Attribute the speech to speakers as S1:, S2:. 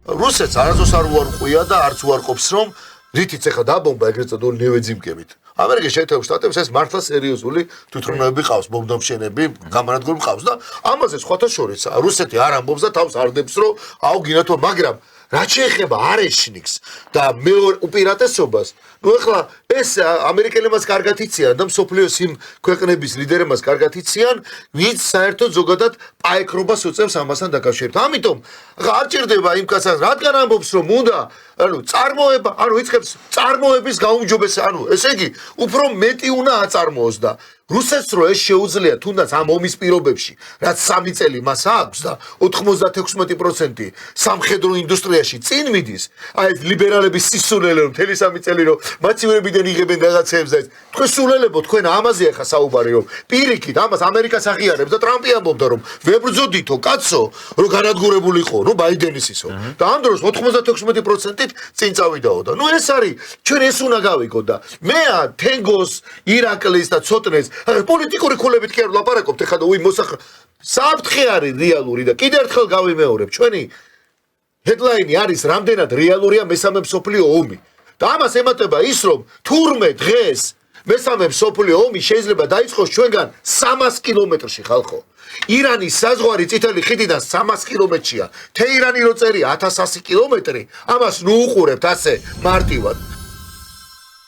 S1: რუსეთს არასდროს არ უარყვია და არც უარყოფს რომ რითიც ეხა დაბომბა ეგრეთ წოდებული ნევეძიმკებით. ამერიკის შეერთებულ შტატებში ეს მართლა სერიოზული თვითმფრინავები ყავს, მომდამშენები, გამანადგურები ყავს და ამაზე სხვათა შორის რუსეთი არ ამბობს და თავს არ დებს რომ აუ გინათო, მაგრამ რაც შეეხება არეშნიკს და მეორე უპირატესობას, ნუ ეხლა ეს ამერიკელებმაც კარგად იციან და მსოფლიოს იმ ქვეყნების ლიდერებმაც კარგად იციან, ვინც საერთოდ ზოგადად პაექრობას უწევს ამასთან დაკავშირებით. ამიტომ არ ჭირდება იმ კაცს, რადგან ამბობს რომ უნდა წარმოება, იწყებს წარმოების გაუმჯობესება, ესე იგი, უფრო მეტი უნდა აწარმოოს და რუსეთს რო ეს შეუძლია თუნდაც ამ ომის პირობებში, რაც 3 წელი მას აქვს და 96% სამხედრო ინდუსტრიაში წინ მიდის, აი ეს ლიბერალების სისულელე რომ მთელი 3 წელი რომ მაცივებიდან იღებენ რაღაცებს და თქვენ სულელებო, თქვენ ამაზე ახლა საუბარი რომ პირიქით ამას ამერიკას აღიარებს და ტრამპი ამბობდა რომ ვებრძოდითო კაცო, რომ განადგურებულიყო, ბაიდენის ისო. და ამ დროს 96%-ით წინ წავიდაო და ნუ ეს არის ჩვენ ეს უნდა გავიგოთ და მე თენგოს, ირაკლის და ცოტნეს პოლიტიკური ქულებით კი არ ვლაპარაკობთ ეხლა და საფრთხე არის რეალური და კიდევ ერთხელ გავიმეორებ ჩვენი ჰედლაინი არის რამდენად რეალურია მესამე მსოფლიო ომი და ამას ემატება ის რომ თურმე დღეს მესამე მსოფლიო ომი შეიძლება დაიწყოს ჩვენგან 300 კილომეტრში ხალხო ირანის საზღვარი წითელი ხიდიდან 300 კილომეტრშია თეირანი რო წერია 1100 კილომეტრი ამას ნუ უყურებთ ასე მარტივად